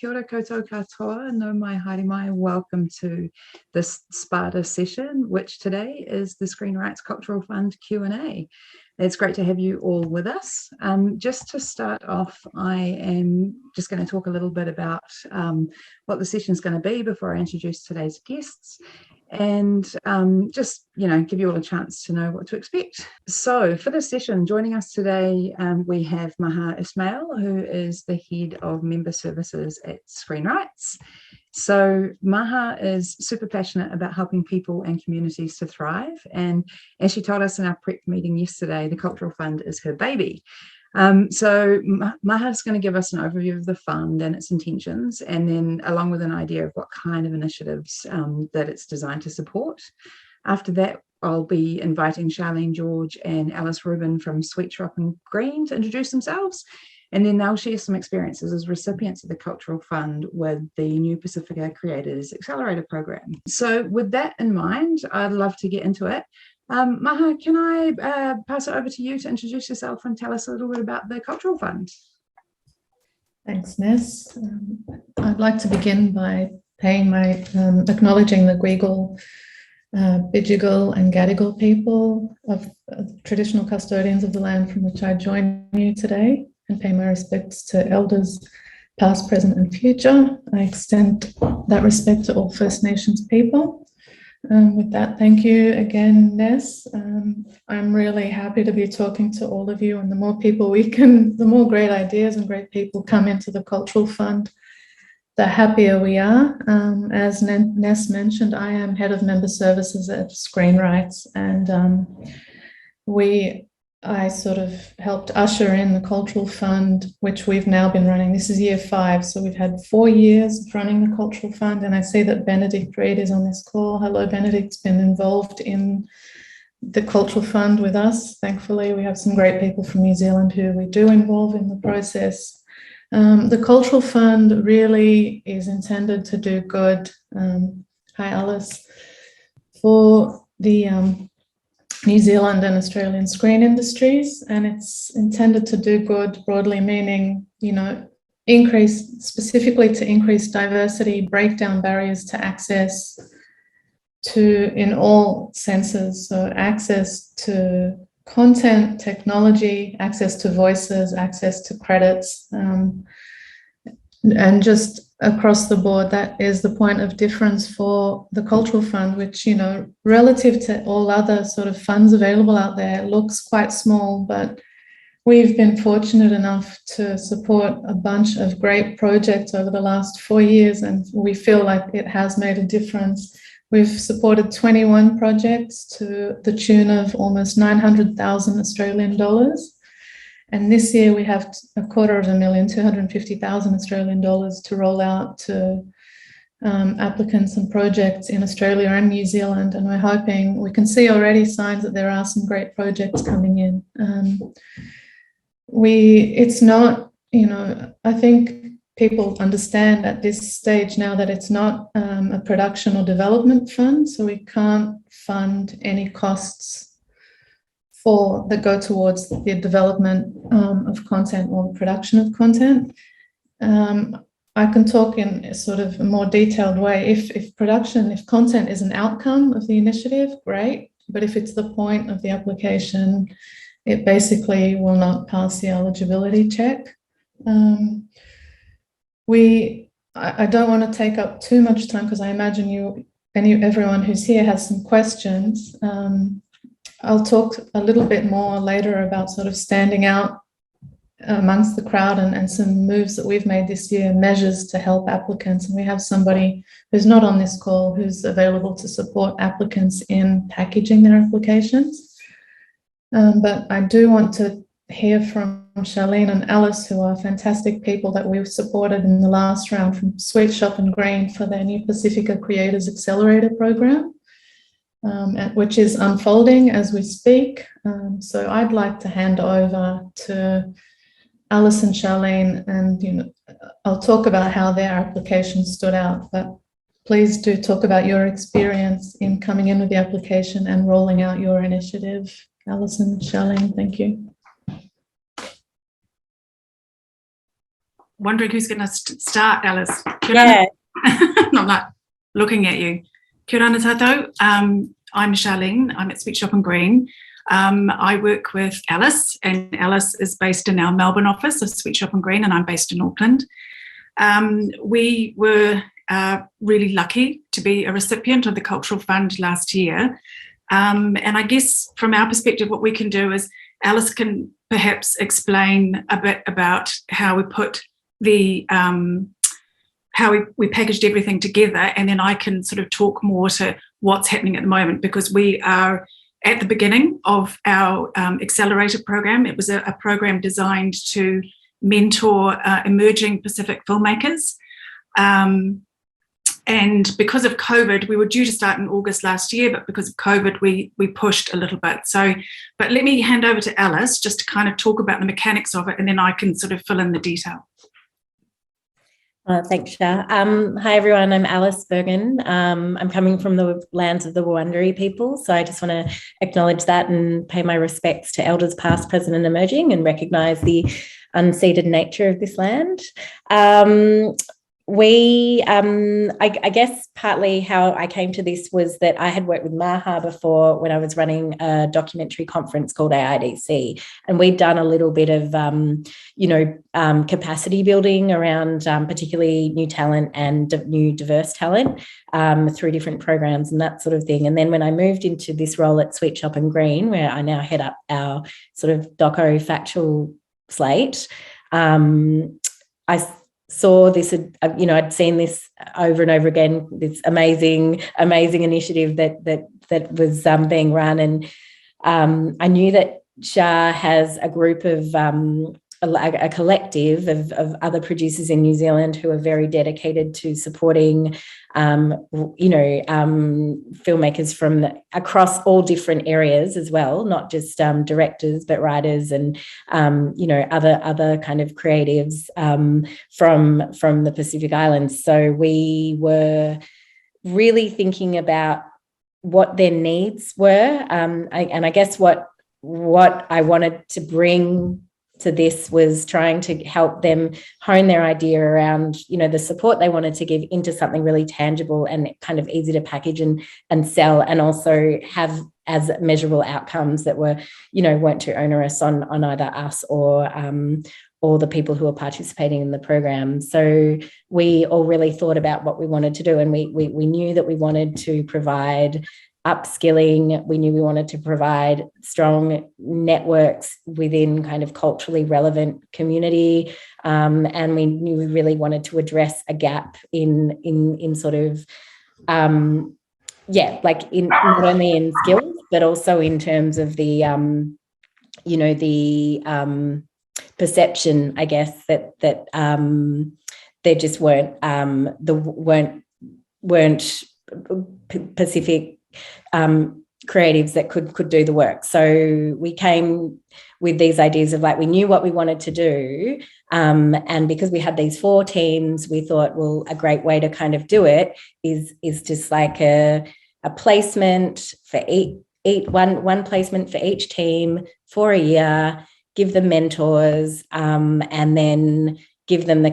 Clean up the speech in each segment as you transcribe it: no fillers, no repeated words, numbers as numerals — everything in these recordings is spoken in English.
kia ora koutou katoa, no mai haere mai. Welcome to this SPADA session, which today is the Screenrights Cultural Fund Q&A. It's great to have you all with us. Just to start off, I am just going to talk a little bit about what the session is going to be before I introduce today's guests, and just, give you all a chance to know what to expect. So for this session, joining us today, we have Maha Ismail, who is the head of member services at Screenrights. So Maha is super passionate about helping people and communities to thrive. And as she told us in our prep meeting yesterday, the Cultural Fund is her baby. So Maha is going to give us an overview of the fund and its intentions, and then along with an idea of what kind of initiatives that it's designed to support. After that, I'll be inviting Sharlene, George and Alice Rubin from Sweetshop Green to introduce themselves. And then they'll share some experiences as recipients of the Cultural Fund with the new Pasifika Creators Accelerator Program. So with that in mind, I'd love to get into it. Maha, can I pass it over to you to introduce yourself and tell us a little bit about the Cultural Fund? Thanks, Ness. I'd like to begin by paying my acknowledging the Gweagal, Bidjigal and Gadigal people of traditional custodians of the land from which I join you today, and pay my respects to elders past, present and future. I extend that respect to all First Nations people. With that, thank you again, Ness. I'm really happy to be talking to all of you, and the more people the more great ideas and great people come into the Cultural Fund, the happier we are. As Ness mentioned, I am head of member services at Screenrights, and I sort of helped usher in the Cultural Fund, which we've now been running. This is year 5, so we've had 4 years of running the Cultural Fund, and I see that Benedict Reid is on this call. Hello, Benedict's been involved in the Cultural Fund with us. Thankfully, we have some great people from New Zealand who we do involve in the process. The Cultural Fund really is intended to do good. Hi, Alice. For the New Zealand and Australian screen industries, and it's intended to do good broadly, meaning, specifically to increase diversity, break down barriers to access in all senses. So access to content, technology, access to voices, access to credits, and just across the board, that is the point of difference for the Cultural Fund, which, relative to all other sort of funds available out there, looks quite small, but we've been fortunate enough to support a bunch of great projects over the last 4 years, and we feel like it has made a difference. We've supported 21 projects to the tune of almost 900,000 Australian dollars. And this year we have 250,000, 250,000 Australian dollars to roll out to applicants and projects in Australia and New Zealand. And we're hoping, we can see already signs that there are some great projects coming in. It's not, I think people understand at this stage now that it's not a production or development fund, so we can't fund any costs that go towards the development of content or production of content. I can talk in a sort of a more detailed way. If content is an outcome of the initiative, great, but if it's the point of the application, it basically will not pass the eligibility check. I don't want to take up too much time because I imagine everyone who's here has some questions. I'll talk a little bit more later about sort of standing out amongst the crowd and some moves that we've made this year, measures to help applicants. And we have somebody who's not on this call who's available to support applicants in packaging their applications. But I do want to hear from Sharlene and Alice, who are fantastic people that we've supported in the last round from Sweetshop Green for their new Pasifika Creators Accelerator Program. Which is unfolding as we speak. So I'd like to hand over to Alice and Sharlene, and I'll talk about how their application stood out, but please do talk about your experience in coming in with the application and rolling out your initiative. Alice and Sharlene, thank you. wondering who's going to start, Alice. Yeah. I'm not looking at you. Kia ora tātou. I'm Sharlene. I'm at Sweetshop Green. I work with Alice, and Alice is based in our Melbourne office of Sweetshop Green, and I'm based in Auckland. We were really lucky to be a recipient of the Cultural Fund last year. And I guess from our perspective, what we can do is Alice can perhaps explain a bit about how we put the how we packaged everything together, and then I can sort of talk more to what's happening at the moment, because we are at the beginning of our accelerator program. It was a program designed to mentor emerging Pacific filmmakers. And because of COVID, we were due to start in August last year, but because of COVID, we pushed a little bit. So, but let me hand over to Alice just to kind of talk about the mechanics of it, and then I can sort of fill in the detail. Thanks, Shah. Hi, everyone. I'm Alice Bergen. I'm coming from the lands of the Wurundjeri people, so I just want to acknowledge that and pay my respects to elders past, present and emerging, and recognise the unceded nature of this land. I guess partly how I came to this was that I had worked with Maha before when I was running a documentary conference called AIDC, and we'd done a little bit of, capacity building around particularly new talent and new diverse talent through different programs and that sort of thing. And then when I moved into this role at Sweetshop Green, where I now head up our sort of doco factual slate, I saw this, I'd seen this over and over again, this amazing initiative that was being run. And I knew that Shah has a group of, a collective of other producers in New Zealand who are very dedicated to supporting, filmmakers from across all different areas as well, not just directors, but writers and, other kind of creatives from the Pacific Islands. So we were really thinking about what their needs were. I guess what I wanted to bring to this was trying to help them hone their idea around, the support they wanted to give into something really tangible and kind of easy to package and sell, and also have as measurable outcomes that were, weren't too onerous on either us or the people who are participating in the program. So we all really thought about what we wanted to do, and we knew that we wanted to provide upskilling. We knew we wanted to provide strong networks within kind of culturally relevant community, and we knew we really wanted to address a gap in sort of in not only in skills but also in terms of the perception, I guess, that there just weren't Pacific creatives that could do the work. So we came with these ideas of we knew what we wanted to do, and because we had these 4 teams, we thought, well, a great way to kind of do it is just like a placement for one placement for each team for a year, give them mentors, and then give them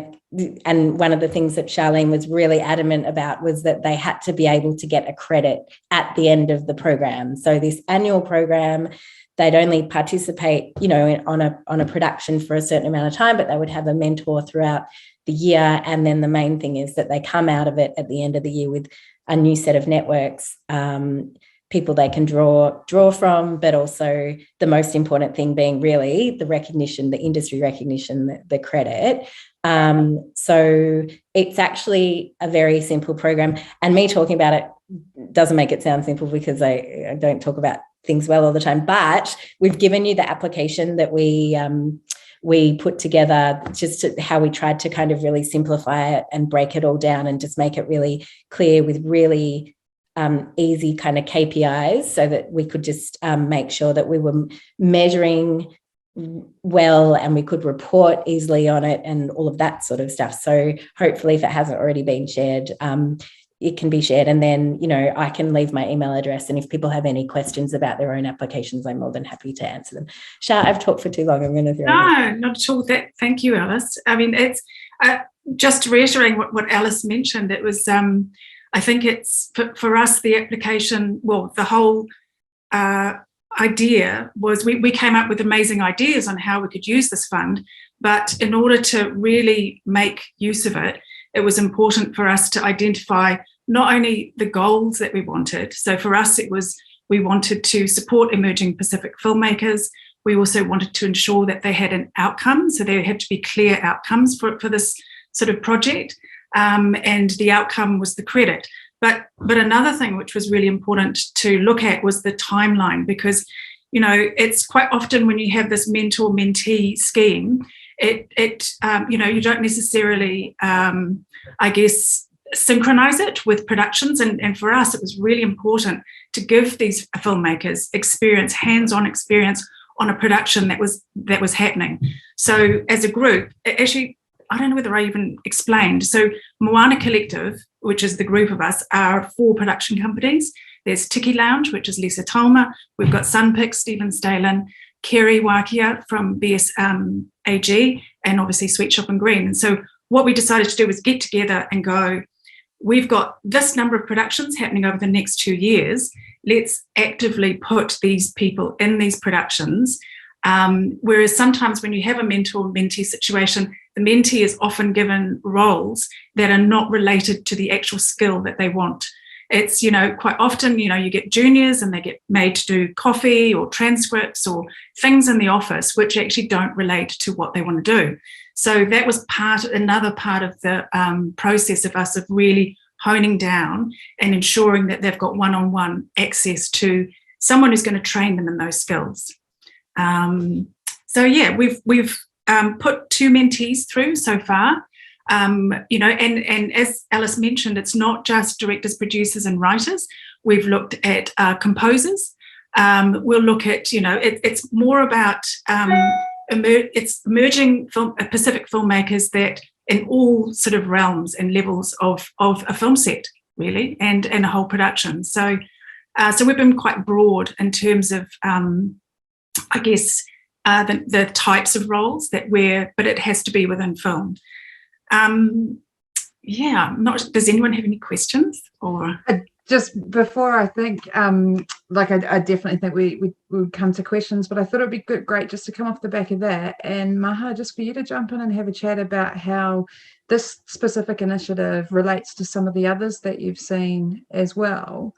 and one of the things that Sharlene was really adamant about was that they had to be able to get a credit at the end of the program. So this annual program, they'd only participate, on a production for a certain amount of time, but they would have a mentor throughout the year. And then the main thing is that they come out of it at the end of the year with a new set of networks, people they can draw from, but also the most important thing being really the recognition, the industry recognition, the credit. So it's actually a very simple program, and me talking about it doesn't make it sound simple because I don't talk about things well all the time, but we've given you the application that we put together, just how we tried to kind of really simplify it and break it all down and just make it really clear with really easy kind of KPIs, so that we could just make sure that we were measuring well and we could report easily on it and all of that sort of stuff. So hopefully, if it hasn't already been shared, it can be shared, and then I can leave my email address, and if people have any questions about their own applications, I'm more than happy to answer them. Shah, I've talked for too long. I'm going to throw No, not at all. Thank you, Alice. I mean, Just reiterating what Alice mentioned, it was, I think it's, for us, the application, well, the whole idea was we came up with amazing ideas on how we could use this fund, but in order to really make use of it, it was important for us to identify not only the goals that we wanted. So for us, it was, we wanted to support emerging Pacific filmmakers. We also wanted to ensure that they had an outcome. So there had to be clear outcomes for this sort of project. And the outcome was the credit. But another thing which was really important to look at was the timeline, because, you know, it's quite often when you have this mentor-mentee scheme, you know, you don't necessarily, I guess, synchronize it with productions. And for us, it was really important to give these filmmakers experience, hands-on experience on a production that was happening. So as a group, actually, I don't know whether I even explained. So Moana Collective, which is the group of us, are 4 production companies. There's Tiki Lounge, which is Lisa Tolmer. We've got Sunpick, Stephen Stalin, Kerry Wakia from BSAG, and obviously Sweetshop Green. And so what we decided to do was get together and go, we've got this number of productions happening over the next 2 years. Let's actively put these people in these productions. Whereas sometimes when you have a mentor-mentee situation, the mentee is often given roles that are not related to the actual skill that they want. It's, you know, quite often, you know, you get juniors and they get made to do coffee or transcripts or things in the office which actually don't relate to what they want to do. So that was another part of the process of us of really honing down and ensuring that they've got one-on-one access to someone who's going to train them in those skills. So yeah, we've put 2 mentees through so far. You know, and as Alice mentioned, it's not just directors, producers, and writers. We've looked at composers. We'll look at, you know, it's more about it's emerging Pacific filmmakers that in all sort of realms and levels of a film set, really, and a whole production. So we've been quite broad in terms of, I guess, the types of roles that but it has to be within film. Yeah, does anyone have any questions? Or just before, I think, like I definitely think we would come to questions, but I thought it'd be great just to come off the back of that. And Maha, just for you to jump in and have a chat about how this specific initiative relates to some of the others that you've seen as well,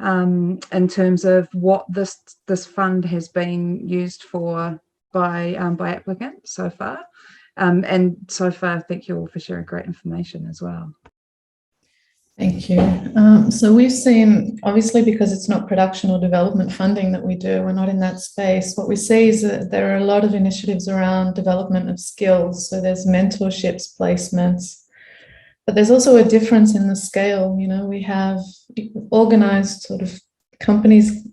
in terms of what this fund has been used for by applicants so far. And so far, thank you all for sharing great information as well. Thank you. So we've seen, obviously, because it's not production or development funding that we do, we're not in that space. What we see is that there are a lot of initiatives around development of skills. So there's mentorships, placements, but there's also a difference in the scale. You know, we have organized sort of companies,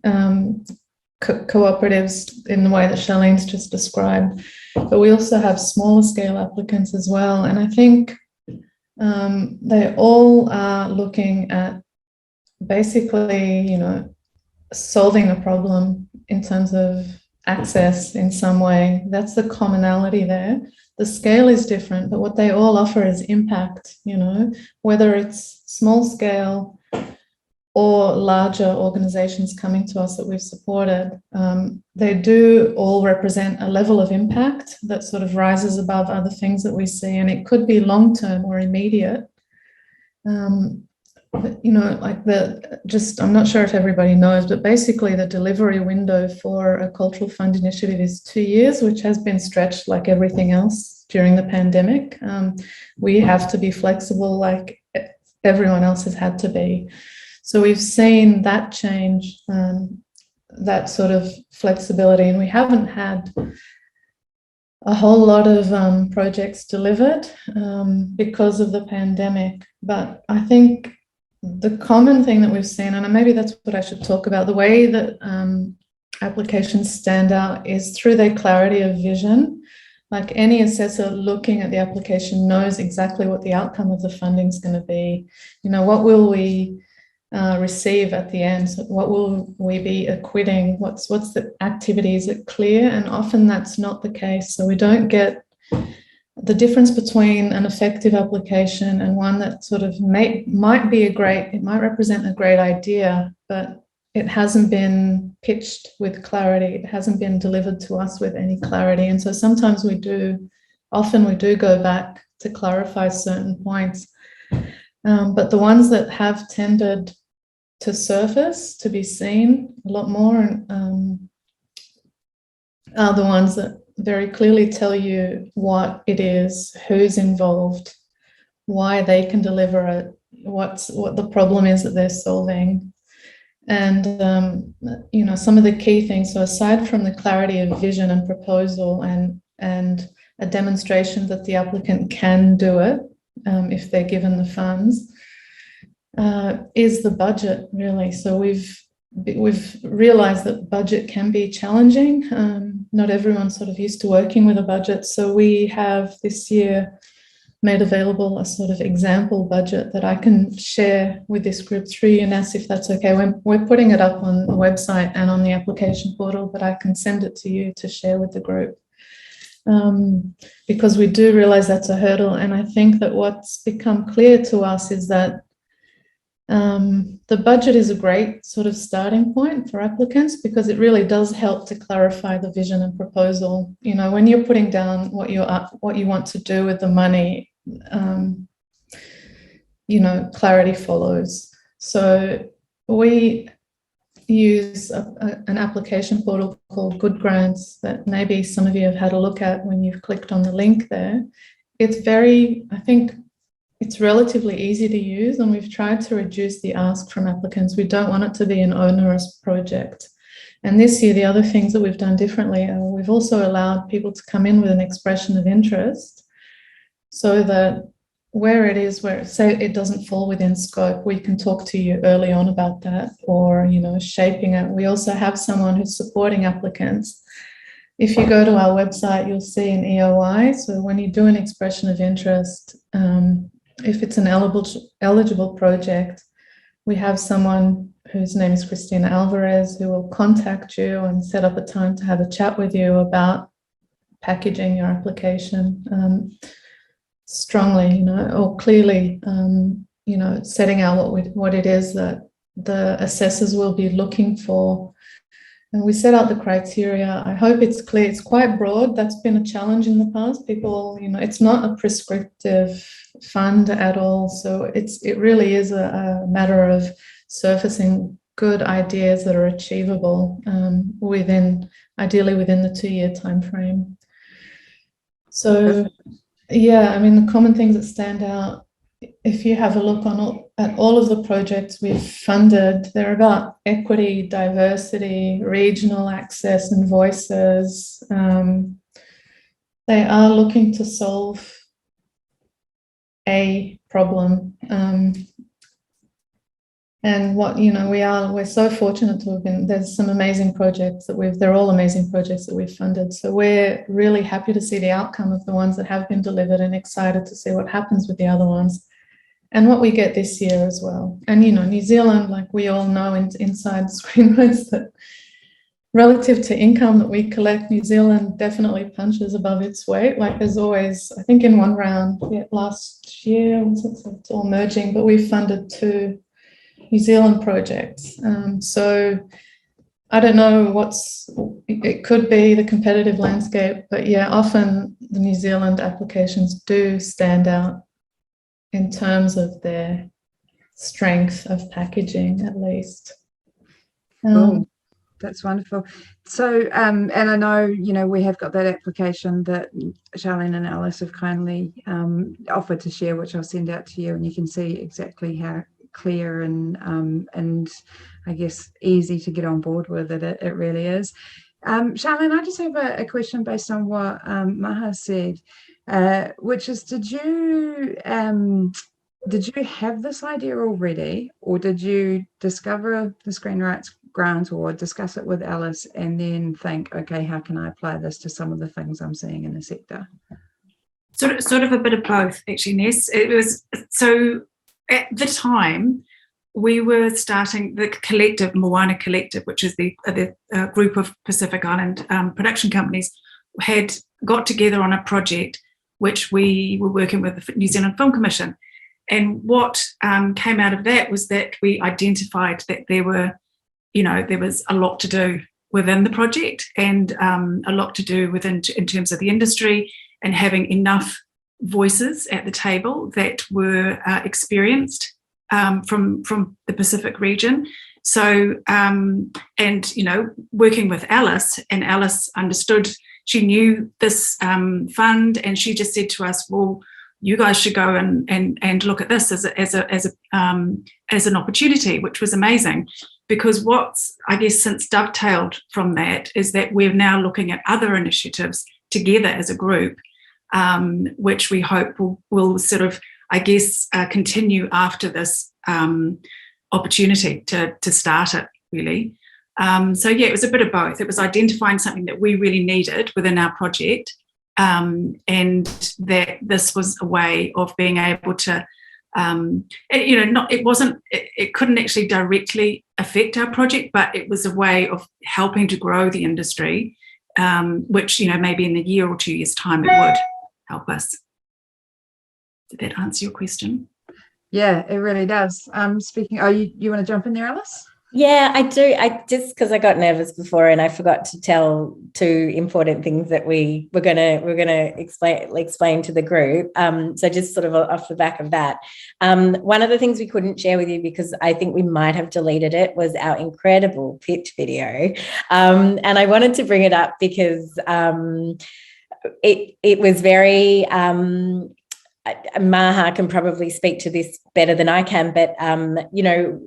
cooperatives in the way that Sharlene's just described, but we also have smaller scale applicants as well. And I think they all are looking at basically, you know, solving a problem in terms of access in some way. That's the commonality there. The scale is different, but what they all offer is impact, you know, whether it's small scale or larger organizations coming to us that we've supported. They do all represent a level of impact that sort of rises above other things that we see, and it could be long-term or immediate. But, you know, like I'm not sure if everybody knows, but basically the delivery window for a cultural fund initiative is 2 years, which has been stretched like everything else during the pandemic. We have to be flexible like everyone else has had to be. So we've seen that change, that sort of flexibility, and we haven't had a whole lot of projects delivered because of the pandemic. But I think the common thing that we've seen, and maybe that's what I should talk about, the way that applications stand out is through their clarity of vision. Like any assessor looking at the application knows exactly what the outcome of the funding is going to be. You know, what will we receive at the end? So what will we be acquitting? What's the activity? Is it clear? And often that's not the case. So we don't get the difference between an effective application and one that sort of might represent a great idea, but it hasn't been pitched with clarity. It hasn't been delivered to us with any clarity. And so sometimes often we do go back to clarify certain points. But the ones that have tended to surface, to be seen a lot more, are the ones that very clearly tell you what it is, who's involved, why they can deliver it, what the problem is that they're solving. And, some of the key things, so aside from the clarity of vision and proposal and a demonstration that the applicant can do it if they're given the funds, is the budget, really. So we've realized that budget can be challenging. Not everyone's sort of used to working with a budget. So we have this year made available a sort of example budget that I can share with this group through UNAS, if that's okay. We're putting it up on the website and on the application portal, but I can send it to you to share with the group. Because we do realize that's a hurdle. And I think that what's become clear to us is that the budget is a great sort of starting point for applicants, because it really does help to clarify the vision and proposal. When you're putting down what you want to do with the money, clarity follows. So we use an application portal called Good Grants that maybe some of you have had a look at when you've clicked on the link there. I think it's relatively easy to use, and we've tried to reduce the ask from applicants. We don't want it to be an onerous project. And this year, the other things that we've done differently are we've also allowed people to come in with an expression of interest, so that where say it doesn't fall within scope, we can talk to you early on about that, or, shaping it. We also have someone who's supporting applicants. If you go to our website, you'll see an EOI. So when you do an expression of interest, if it's an eligible project, we have someone whose name is Christina Alvarez who will contact you and set up a time to have a chat with you about packaging your application strongly, or clearly, setting out what it is that the assessors will be looking for. And we set out the criteria. I hope it's clear. It's quite broad. That's been a challenge in the past. People, it's not a prescriptive fund at all. So it really is a matter of surfacing good ideas that are achievable ideally within the 2-year time frame. So, the common things that stand out, if you have a look at all of the projects we've funded, they're about equity, diversity, regional access and voices. They are looking to solve a problem. And we're so fortunate to have been, there's some amazing projects they're all amazing projects that we've funded. So we're really happy to see the outcome of the ones that have been delivered, and excited to see what happens with the other ones and what we get this year as well. And, New Zealand, like we all know inside Screenrights, that relative to income that we collect, New Zealand definitely punches above its weight. Like there's always, I think in one round, last year, it's all merging, but we funded 2 New Zealand projects. So I don't know it could be the competitive landscape, but often the New Zealand applications do stand out in terms of their strength of packaging, at least. That's wonderful. So, and I know, we have got that application that Sharlene and Alice have kindly offered to share, which I'll send out to you, and you can see exactly how clear and I guess easy to get on board with it really is. Sharlene, I just have a question based on what Maha said, which is, did you have this idea already, or did you discover the Screenrights grant or discuss it with Alice and then think, okay, how can I apply this to some of the things I'm seeing in the sector? Sort of a bit of both, actually, Ness. It was, so at the time we were starting the collective, Moana Collective, which is the group of Pacific Island production companies, had got together on a project which we were working with the New Zealand Film Commission. And what came out of that was that we identified that there was a lot to do within the project, and a lot to do in terms of the industry, and having enough voices at the table that were experienced from the Pacific region. So, and, working with Alice, and Alice understood, she knew this fund, and she just said to us, well, you guys should go and look at this as an opportunity, which was amazing. Because what's, I guess, since dovetailed from that is that we're now looking at other initiatives together as a group, which we hope will sort of, I guess, continue after this opportunity to start it, really. So, yeah, it was a bit of both. It was identifying something that we really needed within our project, and that this was a way of being able to, it couldn't actually directly affect our project, but it was a way of helping to grow the industry, which, maybe in a year or 2 years' time, it would help us. Did that answer your question? Yeah, it really does. Speaking, you want to jump in there, Alice? Yeah, I do. I just, because I got nervous before and I forgot to tell 2 important things that we're gonna explain to the group. So just sort of off the back of that, one of the things we couldn't share with you, because I think we might have deleted it, was our incredible pitch video. And I wanted to bring it up because it was very. Maha can probably speak to this better than I can, but no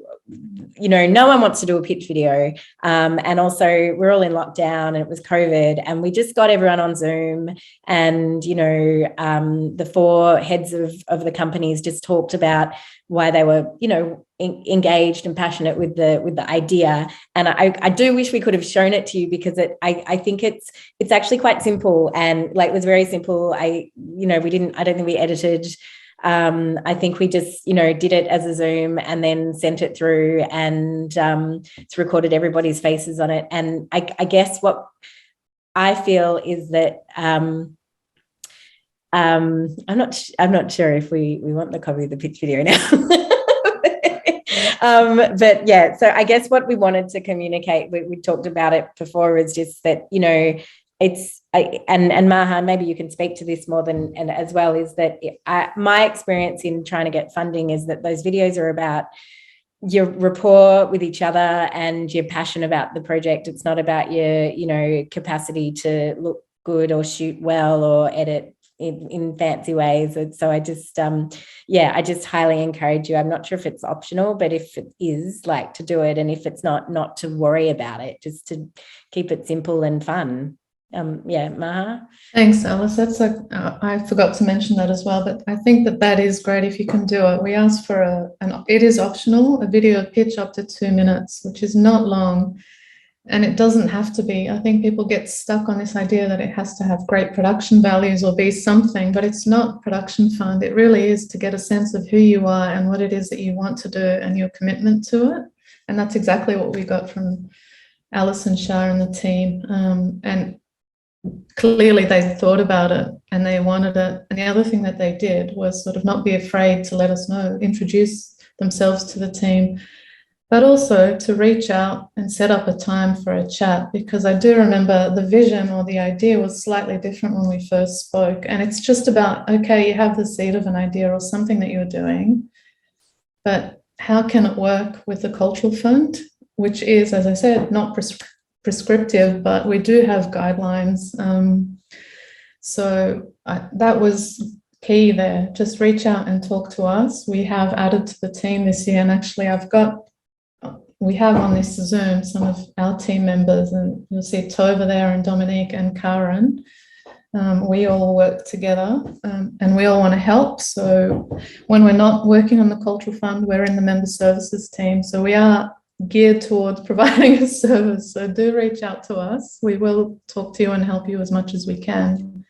one wants to do a pitch video, and also we're all in lockdown and it was COVID, and we just got everyone on Zoom, and the 4 heads of the companies just talked about why they were engaged and passionate with the idea. And I do wish we could have shown it to you, because I think it's actually quite simple, and it was very simple. I don't think we edited. I think we just, did it as a Zoom and then sent it through, and it's recorded everybody's faces on it. And I guess what I feel is that I'm not sure if we want the copy of the pitch video now. But yeah, so I guess what we wanted to communicate, we talked about it before, is just that, and Maha, maybe you can speak to this more than, and as well, is that my experience in trying to get funding is that those videos are about your rapport with each other and your passion about the project. It's not about your, capacity to look good or shoot well or edit in fancy ways. And so I just, I just highly encourage you. I'm not sure if it's optional, but if it is, to do it. And if it's not to worry about it, just to keep it simple and fun. Maha. Thanks, Alice. That's I forgot to mention that as well, but I think that is great if you can do it. We asked for it is optional, a video pitch up to 2 minutes, which is not long, and it doesn't have to be. I think people get stuck on this idea that it has to have great production values or be something, but it's not production fund. It really is to get a sense of who you are and what it is that you want to do and your commitment to it. And that's exactly what we got from Alice and Shah and the team. And clearly they thought about it and they wanted it. And the other thing that they did was sort of not be afraid to let us know, introduce themselves to the team, but also to reach out and set up a time for a chat, because I do remember the vision or the idea was slightly different when we first spoke. And it's just about, okay, you have the seed of an idea or something that you're doing, but how can it work with the Cultural Fund, which is, as I said, not prescriptive, but we do have guidelines. That was key there. Just reach out and talk to us. We have added to the team this year, and actually we have on this Zoom some of our team members, and you'll see Tova there and Dominique and Karen. We all work together, and we all want to help. So when we're not working on the Cultural Fund, we're in the member services team. So we are geared towards providing a service. So do reach out to us. We will talk to you and help you as much as we can.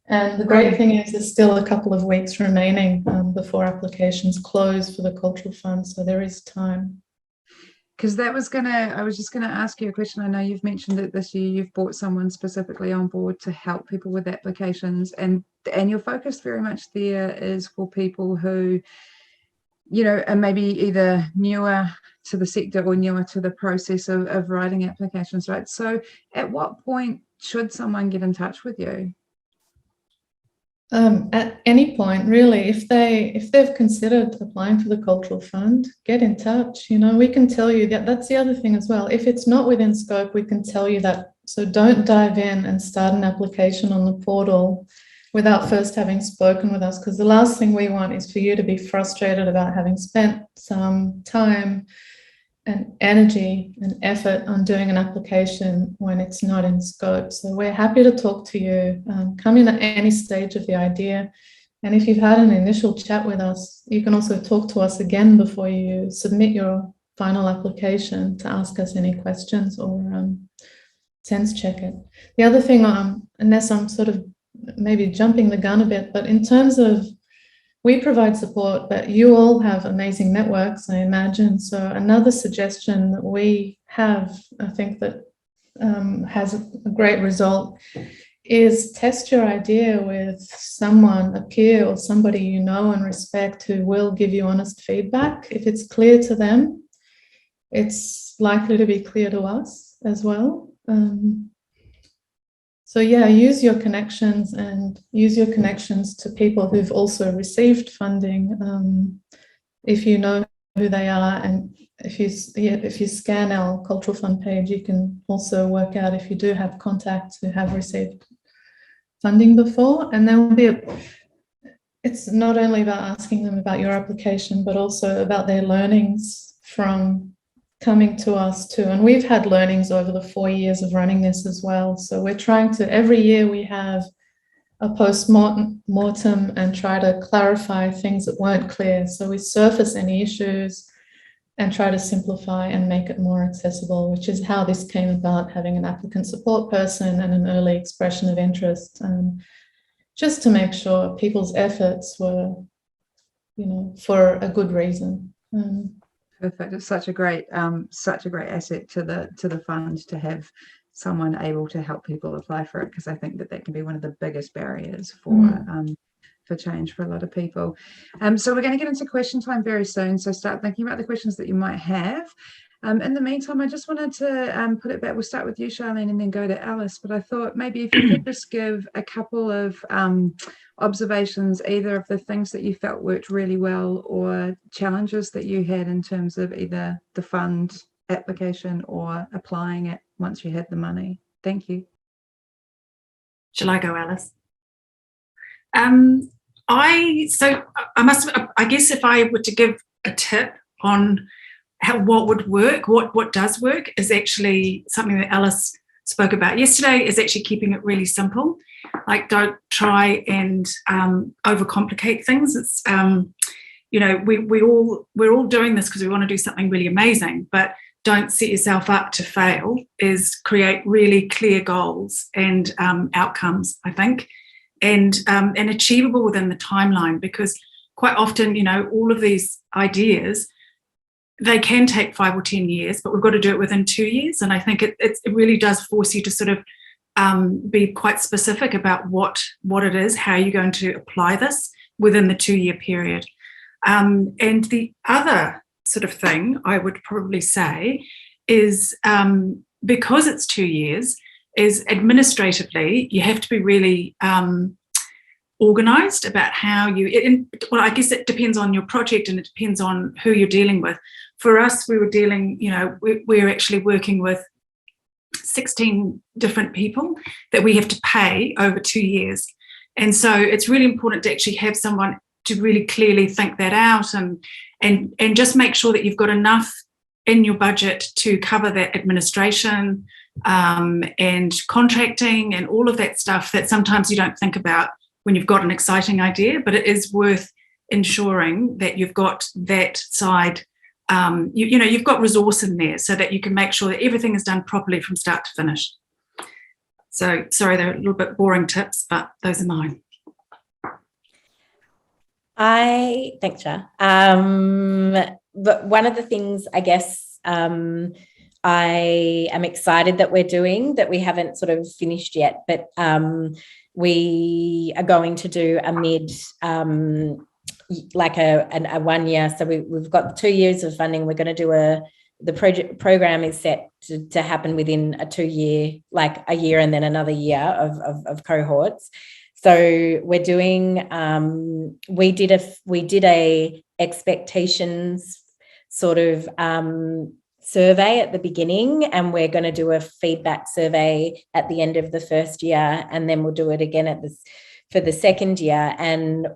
And the great thing is there's still a couple of weeks remaining before applications close for the Cultural Fund. So there is time. because I was just gonna ask you a question. I know you've mentioned that this year you've brought someone specifically on board to help people with applications, and your focus very much there is for people who, are maybe either newer to the sector or newer to the process of writing applications, right? So at what point should someone get in touch with you? At any point, really. If they've considered applying for the Cultural Fund, get in touch. We can tell you that. That's the other thing as well. If it's not within scope, we can tell you that. So don't dive in and start an application on the portal without first having spoken with us, because the last thing we want is for you to be frustrated about having spent some time and energy and effort on doing an application when it's not in scope. So we're happy to talk to you. Come in at any stage of the idea. And if you've had an initial chat with us, you can also talk to us again before you submit your final application to ask us any questions or sense check it. The other thing, unless I'm sort of maybe jumping the gun a bit, but in terms of, we provide support, but you all have amazing networks, I imagine. So another suggestion that we have, I think that has a great result, is test your idea with someone, a peer or somebody you know and respect, who will give you honest feedback. If it's clear to them, it's likely to be clear to us as well. So yeah, use your connections to people who've also received funding. If you know who they are, and if you scan our Cultural Fund page, you can also work out if you do have contacts who have received funding before. And there will be it's not only about asking them about your application, but also about their learnings from coming to us too. And we've had learnings over the 4 years of running this as well. So we're trying to, every year we have a post-mortem and try to clarify things that weren't clear. So we surface any issues and try to simplify and make it more accessible, which is how this came about, having an applicant support person and an early expression of interest, just to make sure people's efforts were, for a good reason. Perfect. It's such a great asset to the fund to have someone able to help people apply for it, because I think that can be one of the biggest barriers for change for a lot of people. So we're going to get into question time very soon. So start thinking about the questions that you might have. In the meantime, I just wanted to put it back. We'll start with you, Sharlene, and then go to Alice. But I thought maybe if you could just give a couple of observations, either of the things that you felt worked really well or challenges that you had in terms of either the fund application or applying it once you had the money. Thank you. Shall I go, Alice? I guess if I were to give a tip on what would work, what does work, is actually something that Alice spoke about yesterday, is actually keeping it really simple. Like, don't try and overcomplicate things. It's we're all doing this because we want to do something really amazing, but don't set yourself up to fail. Is create really clear goals and outcomes, I think, and achievable within the timeline, because quite often, all of these ideas, they can take 5 or 10 years, but we've got to do it within 2 years. And I think it really does force you to sort of be quite specific about what it is, how you're going to apply this within the 2-year period. And the other sort of thing I would probably say is, because it's 2 years, is administratively you have to be really organised about how I guess it depends on your project and it depends on who you're dealing with. For us, we were dealing, we're actually working with 16 different people that we have to pay over 2 years. And so it's really important to actually have someone to really clearly think that out and just make sure that you've got enough in your budget to cover that administration and contracting and all of that stuff that sometimes you don't think about when you've got an exciting idea, but it is worth ensuring that you've got that side, you've got resource in there so that you can make sure that everything is done properly from start to finish. So sorry, they're a little bit boring tips, but those are mine. Thanks, Shar. But one of the things, I guess, I am excited that we're doing that. We haven't sort of finished yet, but we are going to do a mid, like a 1 year. So we've got 2 years of funding. We're going to do the program is set to happen within a 2 year, like a year and then another year of cohorts. So we're doing, we did a expectations sort of survey at the beginning, and we're going to do a feedback survey at the end of the first year, and then we'll do it again for the second year. And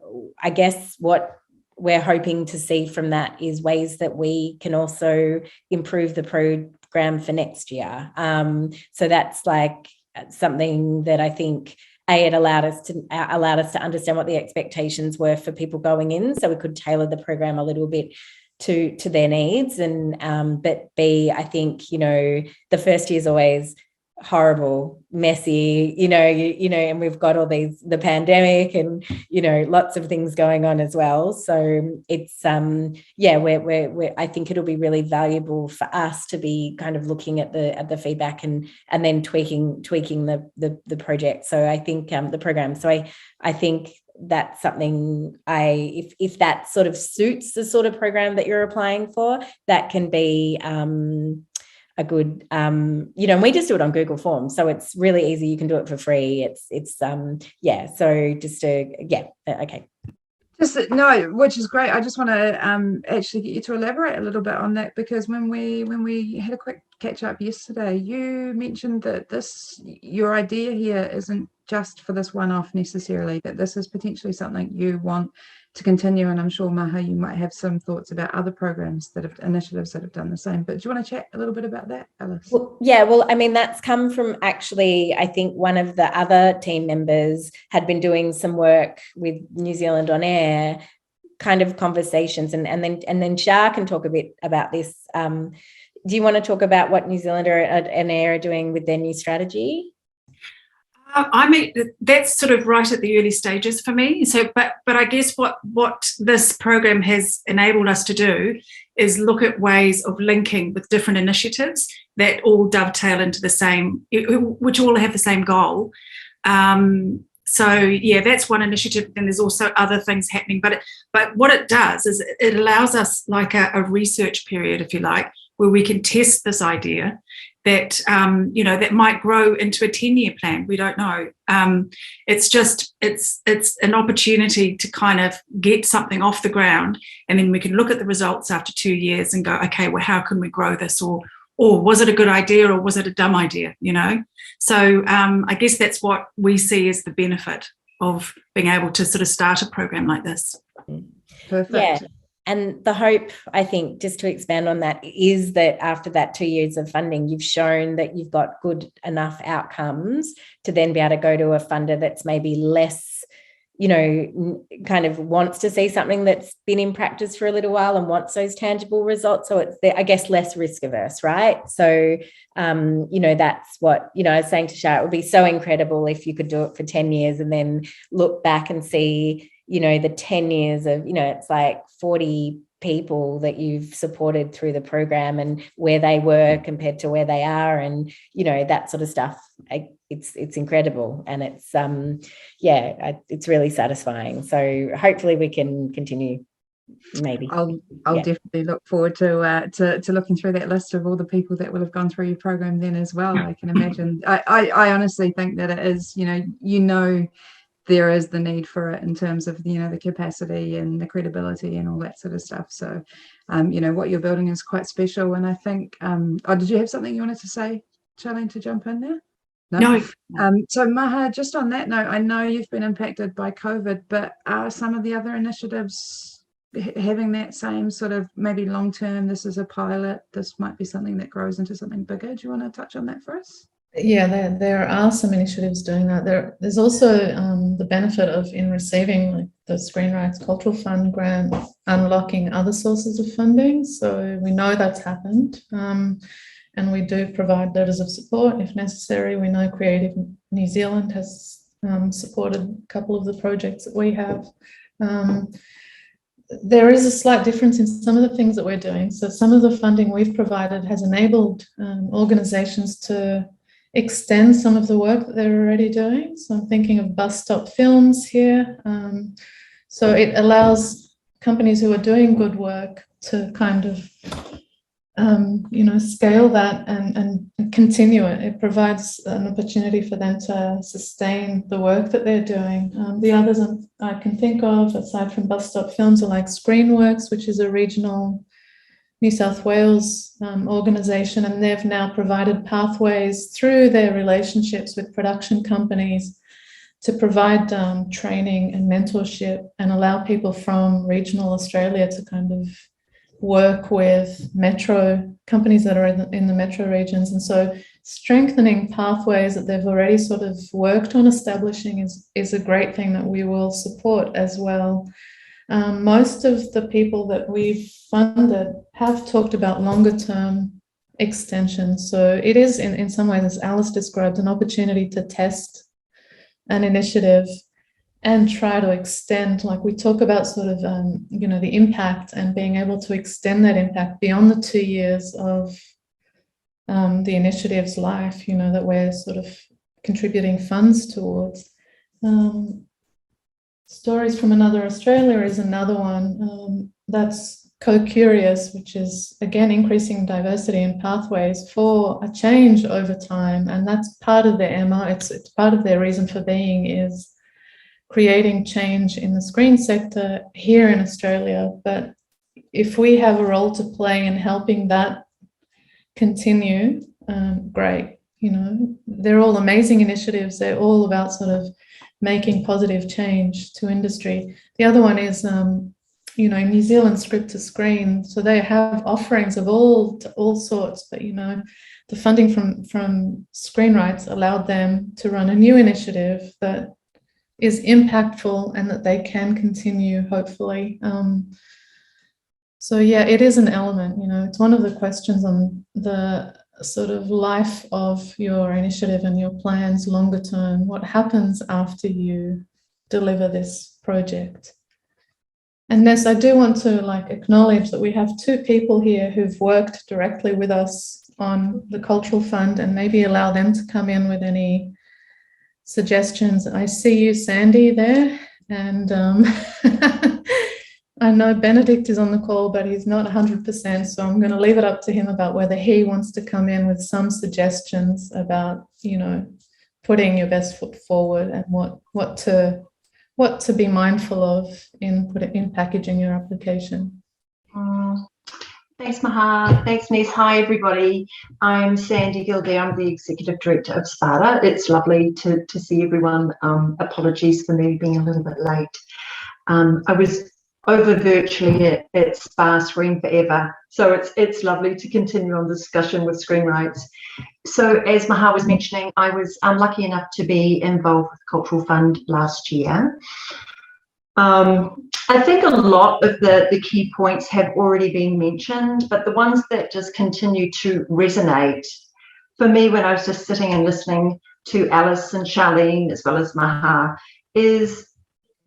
I guess what we're hoping to see from that is ways that we can also improve the program for next year. So that's like something that I think it allowed us to understand what the expectations were for people going in, so we could tailor the program a little bit to their needs. And but B, I think, the first year is always horrible, messy, and we've got all the pandemic and lots of things going on as well. So it's we're I think it'll be really valuable for us to be kind of looking at the feedback and then tweaking the project. So I think the program. So I think that's something if that sort of suits the sort of program that you're applying for, that can be a good, and we just do it on Google Forms, so it's really easy. You can do it for free. So just okay. No, which is great. I just want to actually get you to elaborate a little bit on that, because when we had a quick catch up yesterday, you mentioned that your idea here isn't just for this one-off necessarily, that this is potentially something you want to continue. And I'm sure, Maha, you might have some thoughts about other programs initiatives that have done the same. But do you want to chat a little bit about that, Alice? Well, I mean, that's come from actually, I think one of the other team members had been doing some work with New Zealand On Air, kind of conversations, and then Shah can talk a bit about this. Do you want to talk about what New Zealand On Air are doing with their new strategy? I mean, that's sort of right at the early stages for me. So, but I guess what this program has enabled us to do is look at ways of linking with different initiatives that all dovetail into the same, which all have the same goal. So yeah, that's one initiative. Then there's also other things happening. But what it does is it allows us like a research period, if you like, where we can test this idea that that might grow into a 10-year plan. We don't know. It's an opportunity to kind of get something off the ground, and then we can look at the results after 2 years and go, okay, well, how can we grow this? Or was it a good idea, or was it a dumb idea? So I guess that's what we see as the benefit of being able to sort of start a program like this. Perfect. Yeah. And the hope, I think, just to expand on that, is that after that 2 years of funding, you've shown that you've got good enough outcomes to then be able to go to a funder that's maybe less, kind of wants to see something that's been in practice for a little while and wants those tangible results. So it's, I guess, less risk averse, right? So, that's what, I was saying to Shah, it would be so incredible if you could do it for 10 years and then look back and see, the 10 years of, it's like 40 people that you've supported through the program and where they were compared to where they are, and, that sort of stuff. It's incredible, and it's it's really satisfying. So hopefully we can continue. Maybe I'll definitely look forward to looking through that list of all the people that will have gone through your program then as well. I can imagine. I honestly think that it is, there is the need for it in terms of the capacity and the credibility and all that sort of stuff. So what you're building is quite special. And I think did you have something you wanted to say, Sharlene, to jump in there? No. So Maha, just on that note, I know you've been impacted by COVID, but are some of the other initiatives having that same sort of maybe long term, this is a pilot, this might be something that grows into something bigger? Do you want to touch on that for us? Yeah, there are some initiatives doing that. There's also the benefit of, in receiving like the Screenrights Cultural Fund grant, unlocking other sources of funding. So we know that's happened, and we do provide letters of support if necessary. We know Creative New Zealand has supported a couple of the projects that we have. there is a slight difference in some of the things that we're doing. So some of the funding we've provided has enabled organizations to extend some of the work that they're already doing. So I'm thinking of Bus Stop Films here. So it allows companies who are doing good work to kind of, scale that and continue it. It provides an opportunity for them to sustain the work that they're doing. The others I can think of, aside from Bus Stop Films, are like Screenworks, which is a regional New South Wales organisation, and they've now provided pathways through their relationships with production companies to provide training and mentorship and allow people from regional Australia to kind of work with metro companies that are in the metro regions. And so strengthening pathways that they've already sort of worked on establishing is a great thing that we will support as well. Most of the people that we've funded have talked about longer term extensions. So it is in some ways, as Alice described, an opportunity to test an initiative and try to extend, like we talk about sort of, the impact and being able to extend that impact beyond the 2 years of the initiative's life, that we're sort of contributing funds towards. Stories from Another Australia is another one that's co-curious, which is, again, increasing diversity and pathways for a change over time. And that's part of their MO. It's part of their reason for being is creating change in the screen sector here in Australia. But if we have a role to play in helping that continue, great. They're all amazing initiatives. They're all about sort of making positive change to industry. The other one is, New Zealand Script to Screen. So they have offerings of all sorts, but, the funding from Screenrights allowed them to run a new initiative that is impactful and that they can continue, hopefully. So yeah, it is an element, it's one of the questions on the sort of life of your initiative and your plans longer term. What happens after you deliver this project? And Ness, I do want to acknowledge that we have two people here who've worked directly with us on the Cultural Fund, and maybe allow them to come in with any suggestions. I see you, Sandy, there, and I know Benedict is on the call, but he's not 100%, so I'm going to leave it up to him about whether he wants to come in with some suggestions about, putting your best foot forward and what to be mindful of in packaging your application. Thanks, Maha. Thanks, Ness. Hi, everybody. I'm Sandy Gilday. I'm the Executive Director of SPADA. It's lovely to see everyone. Apologies for me being a little bit late. I was over virtually at SPA Screen Forever, so it's lovely to continue on the discussion with Screenrights. So as Maha was mentioning, I was lucky enough to be involved with Cultural Fund last year. I think a lot of the key points have already been mentioned, but the ones that just continue to resonate for me when I was just sitting and listening to Alice and Sharlene as well as Maha is,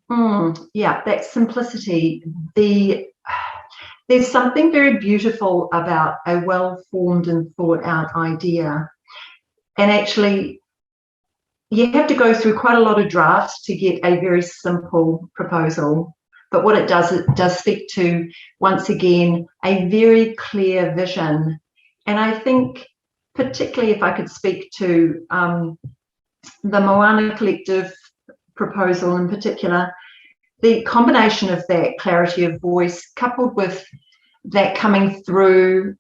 that simplicity. There's something very beautiful about a well-formed and thought-out idea. And actually, you have to go through quite a lot of drafts to get a very simple proposal. But what it does speak to, once again, a very clear vision. And I think, particularly if I could speak to the Moana Collective proposal in particular, the combination of that clarity of voice coupled with that coming through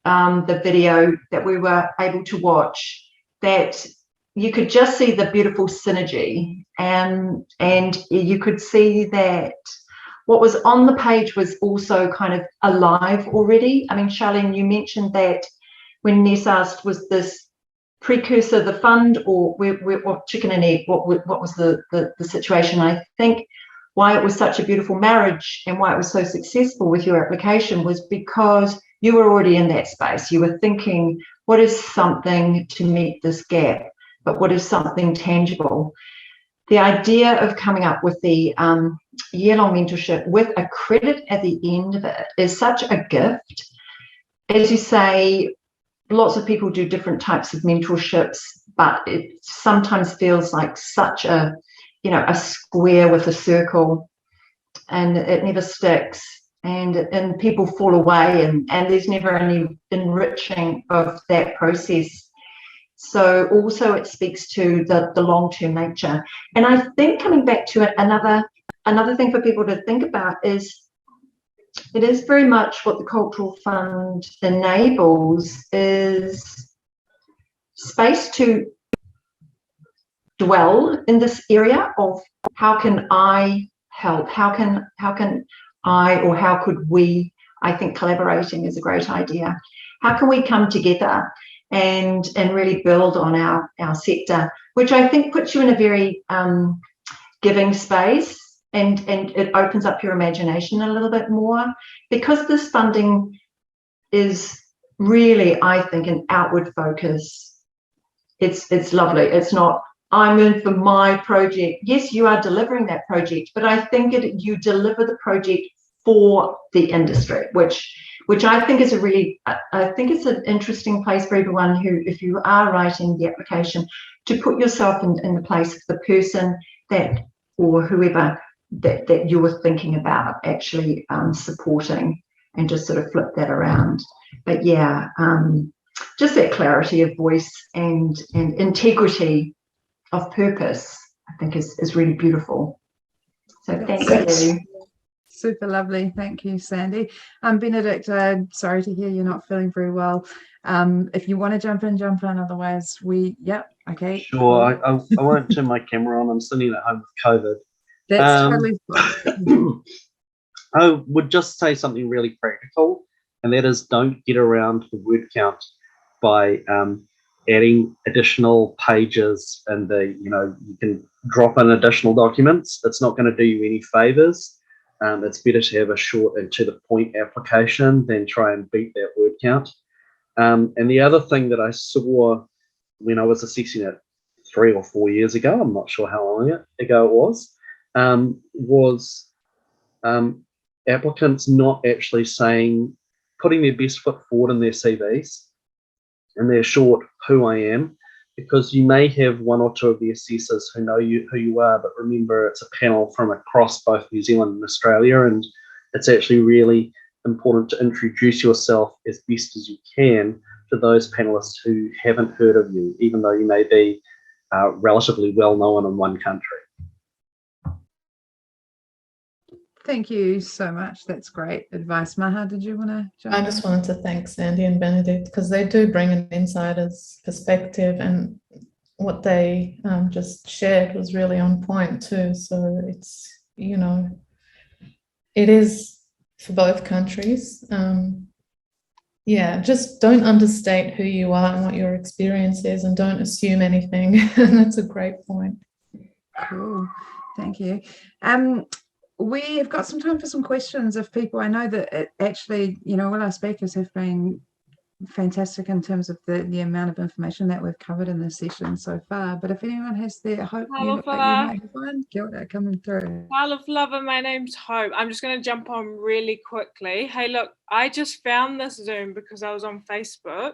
the video that we were able to watch, that you could just see the beautiful synergy, and you could see that what was on the page was also kind of alive already. I mean, Sharlene, you mentioned that when Ness asked, was this precursor the fund, or what chicken and egg? What was the situation? I think why it was such a beautiful marriage and why it was so successful with your application was because you were already in that space. You were thinking, what is something to meet this gap? But what is something tangible? The idea of coming up with the year-long mentorship with a credit at the end of it is such a gift. As you say, lots of people do different types of mentorships, but it sometimes feels like such a, a square with a circle, and it never sticks, and people fall away, and there's never any enriching of that process. So also it speaks to the long-term nature. And I think, coming back to it, another thing for people to think about is it is very much what the Cultural Fund enables is space to dwell in this area of how can I help? How can I, or how could we? I think collaborating is a great idea. How can we come together and really build on our sector, which I think puts you in a very giving space, and it opens up your imagination a little bit more, because this funding is really, I think, an outward focus. It's lovely. It's not, I'm in for my project. Yes, you are delivering that project, but I think you deliver the project for the industry, which I think is I think it's an interesting place for everyone who, if you are writing the application, to put yourself in the place of the person that, or whoever that you were thinking about actually supporting, and just sort of flip that around. But yeah, just that clarity of voice and integrity of purpose, I think is really beautiful. So thank you. Super lovely. Thank you, Sandy. Benedict, sorry to hear you're not feeling very well. If you want to jump in. Otherwise, okay. Sure. I won't turn my camera on. I'm sitting at home with COVID. That's totally fine. I would just say something really practical, and that is, don't get around the word count by adding additional pages, and you can drop in additional documents. It's not going to do you any favors. It's better to have a short and to the point application than try and beat that word count. And the other thing that I saw when I was assessing it 3 or 4 years ago, I'm not sure how long ago it was applicants not actually putting their best foot forward in their CVs, and they're short who I am, because you may have 1 or 2 of the assessors who know who you are, but remember, it's a panel from across both New Zealand and Australia, and it's actually really important to introduce yourself as best as you can to those panelists who haven't heard of you, even though you may be relatively well known in one country. Thank you so much. That's great advice. Maha, did you want to jump in? I just wanted to thank Sandy and Benedict, because they do bring an insider's perspective, and what they just shared was really on point too. So it's, it is for both countries. Just don't understate who you are and what your experience is, and don't assume anything. That's a great point. Cool. Thank you. We've got some time for some questions of people. I know that it actually, all our speakers have been fantastic in terms of the amount of information that we've covered in this session so far. But if anyone has their hope, you look like you might have one. Kia ora, coming through. Hello, lover. My name's Hope. I'm just going to jump on really quickly. Hey, look, I just found this Zoom because I was on Facebook,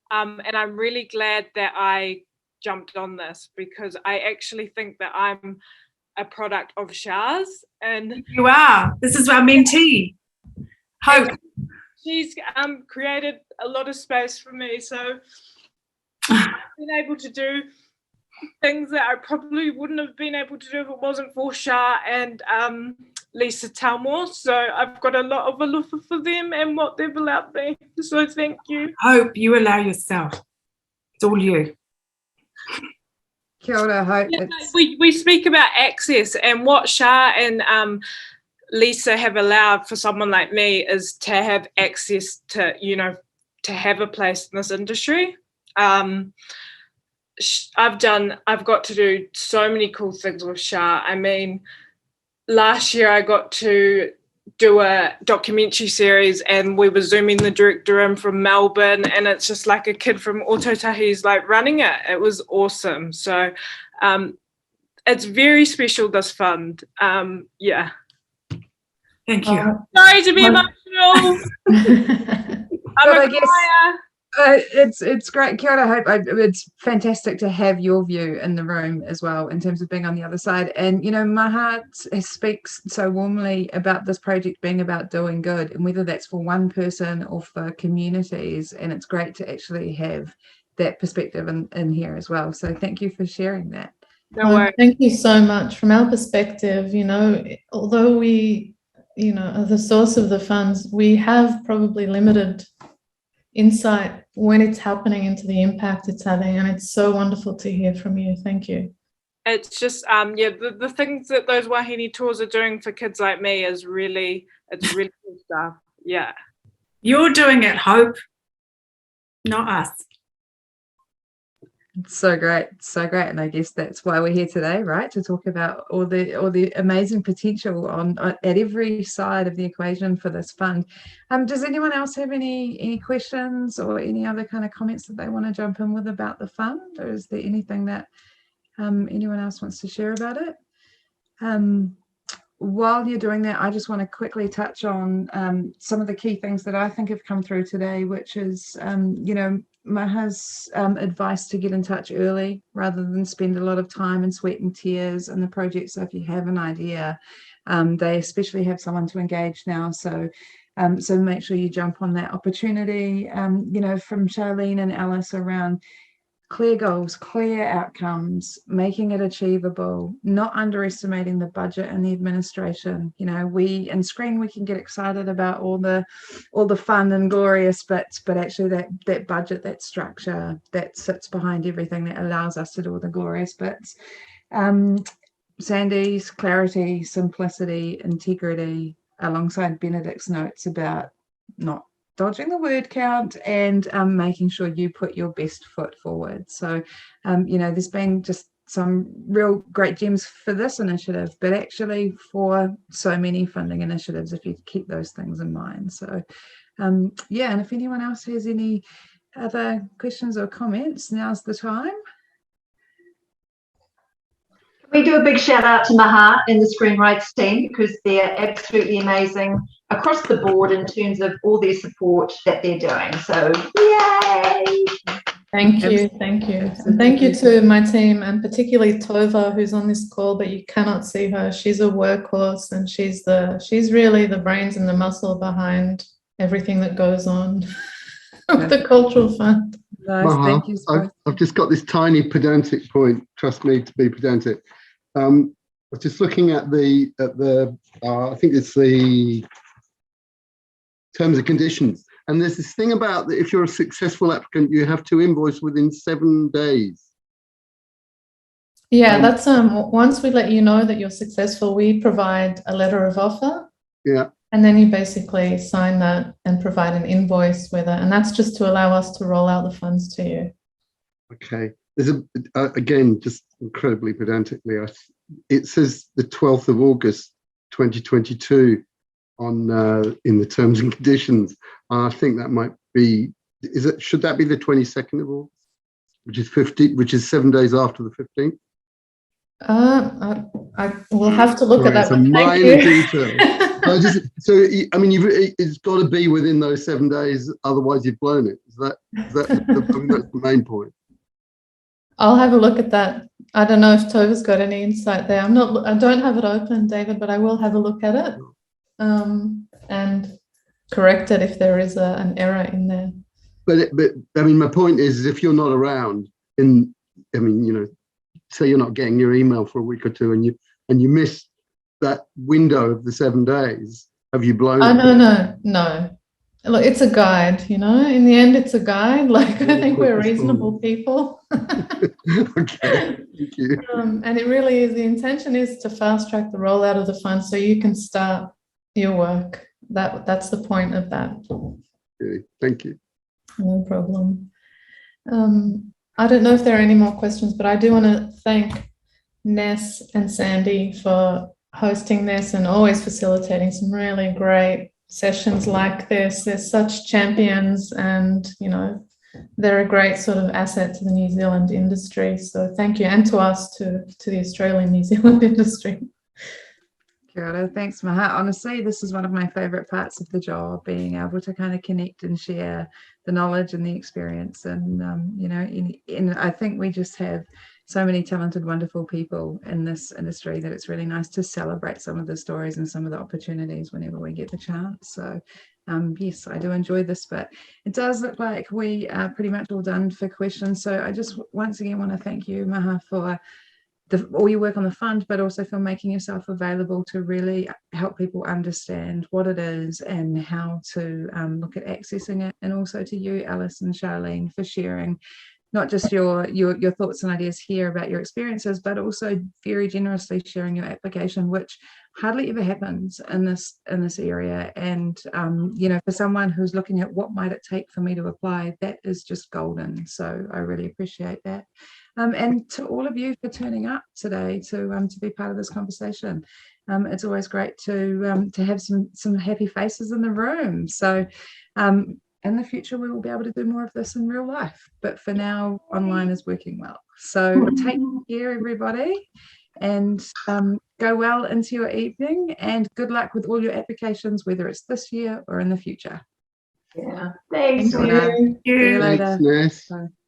and I'm really glad that I jumped on this, because I actually think that I'm a product of Shah's, and You are. This is our mentee, Hope. She's created a lot of space for me, so I've been able to do things that I probably wouldn't have been able to do if it wasn't for Shah and Lisa Talmore. So I've got a lot of alufa for them and what they've allowed me. So thank you. Hope, you allow yourself. It's all you. Kia ora, Hope. Yeah, we speak about access, and what Shah and Lisa have allowed for someone like me is to have access to, to have a place in this industry. I've got to do so many cool things with Shah. I mean, last year I got to do a documentary series, and we were zooming the director in from Melbourne, and it's just like a kid from Ototahi's like running it. It was awesome. So it's very special, this fund. Yeah. Thank you. Sorry to be emotional. I'm I a guess crier. it's great, Kia ora. It's fantastic to have your view in the room as well in terms of being on the other side. And Maha speaks so warmly about this project being about doing good, and whether that's for one person or for communities. And it's great to actually have that perspective in here as well. So thank you for sharing that. No worries. Thank you so much. From our perspective, although we, are the source of the funds, we have probably limited insight when it's happening into the impact it's having, and it's so wonderful to hear from you. Thank you. It's just the things that those wahine tours are doing for kids like me it's really good stuff. Yeah. You're doing it, Hope, not us. It's so great, and I guess that's why we're here today, right? To talk about all the amazing potential at every side of the equation for this fund. Does anyone else have any questions or any other kind of comments that they want to jump in with about the fund, or is there anything that anyone else wants to share about it? While you're doing that, I just want to quickly touch on some of the key things that I think have come through today, which is, Maha's advice to get in touch early rather than spend a lot of time and sweat and tears in the project. So if you have an idea, they especially have someone to engage now. So make sure you jump on that opportunity, from Sharlene and Alice around clear goals, clear outcomes, making it achievable, not underestimating the budget and the administration. We in Screen, we can get excited about all the fun and glorious bits, but actually that budget, that structure that sits behind everything that allows us to do all the glorious bits. Sandy's clarity, simplicity, integrity, alongside Benedict's notes about not dodging the word count and making sure you put your best foot forward. So, there's been just some real great gems for this initiative, but actually for so many funding initiatives, if you keep those things in mind. So, and if anyone else has any other questions or comments, now's the time. We do a big shout out to Maha and the Screenrights team, because they're absolutely amazing across the board in terms of all their support that they're doing. So, yay! Thank you. And thank you to my team, and particularly Tova, who's on this call, but you cannot see her. She's a workhorse, and she's really the brains and the muscle behind everything that goes on with the Cultural Fund. Nice, Maha, thank you so much. I've just got this tiny pedantic point. Trust me to be pedantic. I was just looking at the I think it's the terms and conditions, and there's this thing about that if you're a successful applicant, you have to invoice within 7 days. Yeah, that's once we let you know that you're successful, we provide a letter of offer. Yeah. And then you basically sign that and provide an invoice with it, and that's just to allow us to roll out the funds to you. Okay. There's again, just incredibly pedantically, it says the 12th of August 2022 on in the terms and conditions. I think that might be, should that be the 22nd of August, which is 7 days after the 15th? I will have to look at that. It's a minor detail. It's got to be within those 7 days, otherwise you've blown it. That's the main point. I'll have a look at that. I don't know if Tova's got any insight there. I don't have it open, David, but I will have a look at it and correct it if there is an error in there. But my point is, if you're not around, say you're not getting your email for a week or two, and you miss that window of the 7 days, have you blown it? No. Look, it's a guide, in the end, it's a guide. I think we're reasonable people. Okay, thank you. And it really is, the intention is to fast track the rollout of the fund so you can start your work. That's the point of that. Okay, thank you. No problem. I don't know if there are any more questions, but I do want to thank Ness and Sandy for hosting this and always facilitating some really great sessions like this. They're such champions, and they're a great sort of asset to the New Zealand industry. So thank you, and to us, to the Australian New Zealand industry. Kia ora. Thanks, Maha. Honestly, this is one of my favourite parts of the job, being able to kind of connect and share the knowledge and the experience. And, you know, I think we just have so many talented, wonderful people in this industry that it's really nice to celebrate some of the stories and some of the opportunities whenever we get the chance. So, yes, I do enjoy this, but it does look like we are pretty much all done for questions. So I just once again want to thank you, Maha, for all your work on the fund, but also for making yourself available to really help people understand what it is and how to look at accessing it. And also to you, Alice and Sharlene, for sharing not just your thoughts and ideas here about your experiences, but also very generously sharing your application, which hardly ever happens in this area. And you know, for someone who's looking at what might it take for me to apply, that is just golden. So I really appreciate that. And to all of you for turning up today to be part of this conversation. It's always great to have some happy faces in the room. So in the future, we will be able to do more of this in real life. But for now, online is working well. So take care, everybody, and go well into your evening. And good luck with all your applications, whether it's this year or in the future. Yeah. Thanks. Thank you. See you later. Thanks, Ness. Bye.